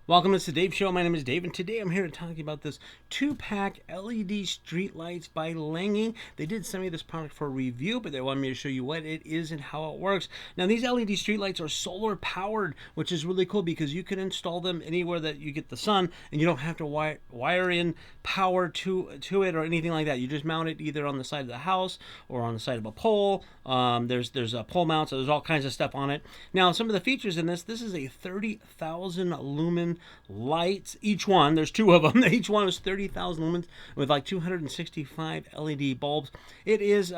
Welcome to the Dave Show. My name is Dave, and today I'm here to talk to you about this 2-pack LED street lights by LANGY. They did send me this product for review, but they wanted me to show you what it is and how it works. Now, these LED street lights are solar powered, which is really cool because you can install them anywhere that you get the sun, and you don't have to wire in power to it or anything like that. You just mount it either on the side of the house or on the side of a pole. There's a pole mount, so there's all kinds of stuff on it. Now, some of the features in this is a 30,000 lumen lights. Each one, there's two of them. Each one is 30,000 lumens with like 265 LED bulbs. It is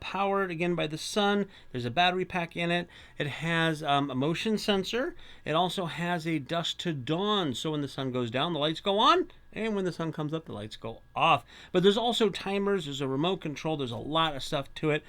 powered again by the sun. There's a battery pack in it. It has a motion sensor. It also has a dusk to dawn, so when the sun goes down, the lights go on, and when the sun comes up, the lights go off. But there's also timers. There's a remote control. There's a lot of stuff to it.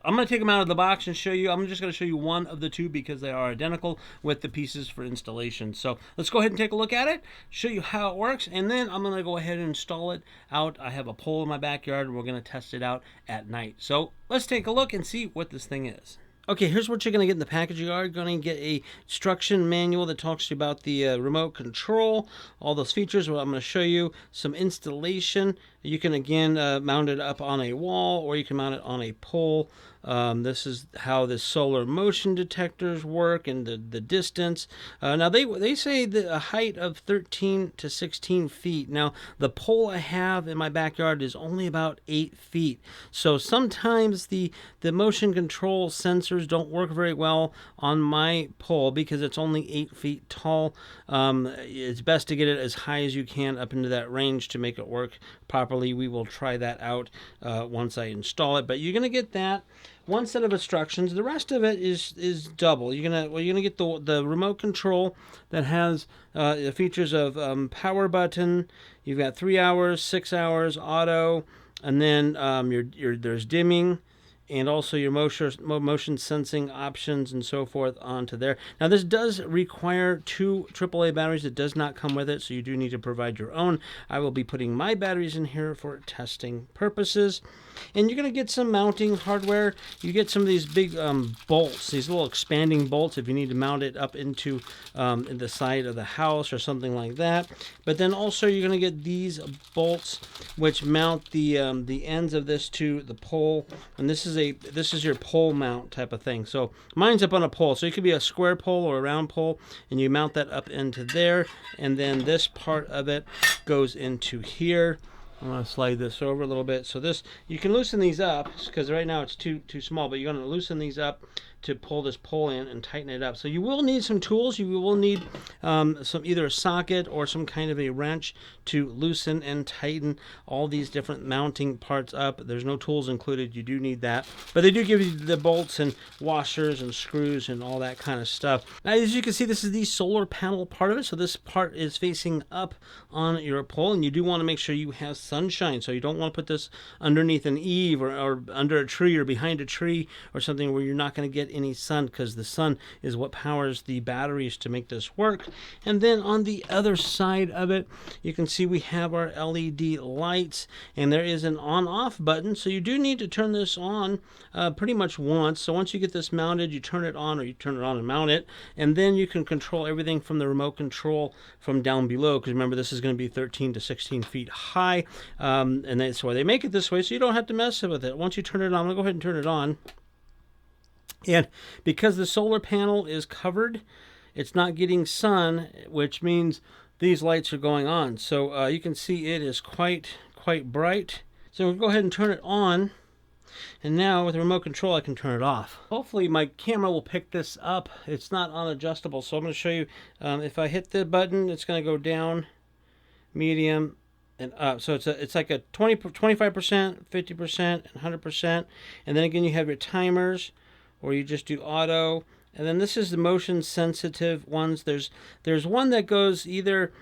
I'm going to take them out of the box and show you. I'm just going to show you one of the two because they are identical with the pieces for installation. So let's go ahead and take a look at it, show you how it works, and then I'm going to go ahead and install it out. I have a pole in my backyard, and we're going to test it out at night. So let's take a look and see what this thing is. Okay, here's what you're going to get in the package. You are going to get a instruction manual that talks to you about the remote control, all those features. Well, I'm going to show you some installation. You can, again, mount it up on a wall, or you can mount it on a pole. This is how the solar motion detectors work and the distance. Now, they say a height of 13 to 16 feet. Now, the pole I have in my backyard is only about 8 feet. So sometimes the motion control sensors don't work very well on my pole because it's only 8 feet tall. It's best to get it as high as you can up into that range to make it work properly. We will try that out once I install it. But you're going to get that one set of instructions. The rest of it is double. You're gonna get the remote control that has the features of power button. You've got 3 hours, 6 hours, auto, and then there's dimming, and also your motion sensing options and so forth onto there. Now, this does require 2 AAA batteries. It does not come with it, so you do need to provide your own. I will be putting my batteries in here for testing purposes. And you're going to get some mounting hardware. You get some of these big bolts, these little expanding bolts if you need to mount it up into the side of the house or something like that. But then also you're going to get these bolts which mount the ends of this to the pole. And this is your pole mount type of thing. So mine's up on a pole, so it could be a square pole or a round pole, and you mount that up into there, and then this part of it goes into here. I'm going to slide this over a little bit. So this, you can loosen these up because right now it's too small, but you're going to loosen these up to pull this pole in and tighten it up. So you will need some tools. You will need either a socket or some kind of a wrench to loosen and tighten all these different mounting parts up. There's no tools included. You do need that. But they do give you the bolts and washers and screws and all that kind of stuff. Now, as you can see, this is the solar panel part of it. So this part is facing up on your pole, and you do want to make sure you have sunshine. So you don't want to put this underneath an eave or under a tree or behind a tree or something where you're not going to get any sun, because the sun is what powers the batteries to make this work. And then on the other side of it, you can see we have our LED lights, and there is an on-off button. So you do need to turn this on pretty much once. So once you get this mounted, you turn it on, or you turn it on and mount it, and then you can control everything from the remote control from down below, because remember, this is going to be 13 to 16 feet high, and that's why they make it this way, so you don't have to mess with it. Once you turn it on, I'm going to go ahead and turn it on. And because the solar panel is covered, it's not getting sun, which means these lights are going on. So you can see it is quite bright. So we'll go ahead and turn it on. And now with the remote control, I can turn it off. Hopefully my camera will pick this up. It's not unadjustable. So I'm going to show you, if I hit the button, it's going to go down, medium, and up. So it's like a 25%, 50%, and 100%. And then again, you have your timers, or you just do auto. And then this is the motion sensitive ones. There's one that goes either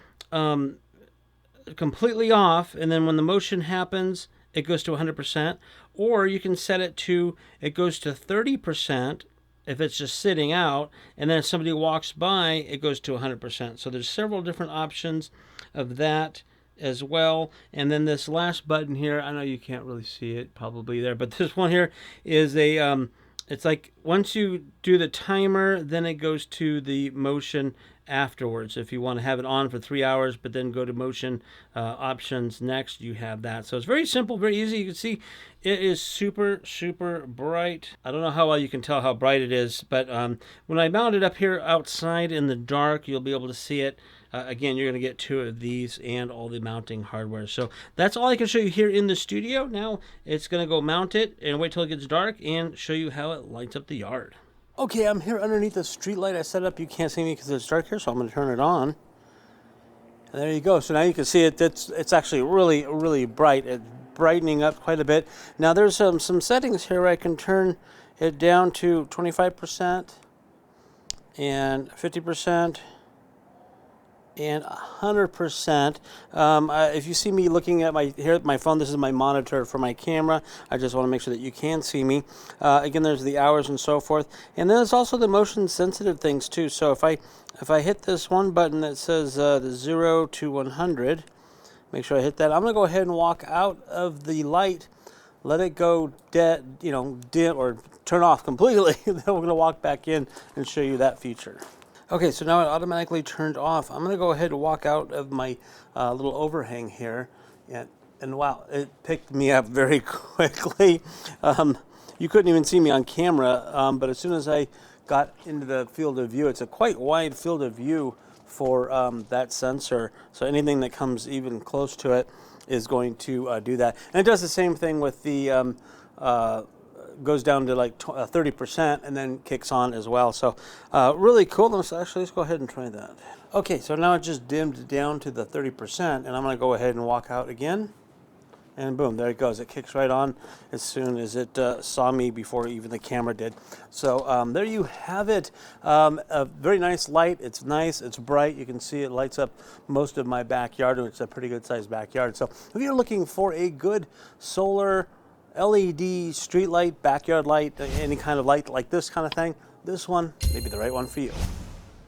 completely off, and then when the motion happens, it goes to 100%, or you can set it to, it goes to 30% if it's just sitting out, and then if somebody walks by, it goes to 100%. So there's several different options of that as well. And then this last button here, I know you can't really see it probably there, but this one here is a it's like once you do the timer, then it goes to the motion afterwards. If you want to have it on for 3 hours, but then go to motion options next, you have that. So it's very simple, very easy. You can see it is super, super bright. I don't know how well you can tell how bright it is, but when I mount it up here outside in the dark, you'll be able to see it. Again, you're going to get 2 of these and all the mounting hardware. So that's all I can show you here in the studio. Now it's going to go mount it and wait till it gets dark and show you how it lights up the yard. Okay, I'm here underneath the street light I set up. You can't see me because it's dark here, so I'm going to turn it on. And there you go. So now you can see it. It's actually really, really bright. It's brightening up quite a bit. Now there's some settings here where I can turn it down to 25% and 50%. And 100%. If you see me looking at my phone, this is my monitor for my camera. I just want to make sure that you can see me. Again, there's the hours and so forth, and then there's also the motion sensitive things too. So if I hit this one button that says the 0 to 100, make sure I hit that. I'm going to go ahead and walk out of the light, let it go dead, dim or turn off completely. Then we're going to walk back in and show you that feature. Okay, so now it automatically turned off. I'm going to go ahead and walk out of my little overhang here. And wow, it picked me up very quickly. You couldn't even see me on camera, but as soon as I got into the field of view, it's a quite wide field of view for that sensor. So anything that comes even close to it is going to do that. And it does the same thing with the goes down to like 30% and then kicks on as well. So really cool. Let's go ahead and try that. Okay, so now it just dimmed down to the 30%, and I'm going to go ahead and walk out again. And boom, there it goes. It kicks right on as soon as it saw me before even the camera did. So there you have it. A very nice light. It's nice. It's bright. You can see it lights up most of my backyard, and it's a pretty good sized backyard. So if you're looking for a good solar LED street light, backyard light, any kind of light like this kind of thing, this one may be the right one for you.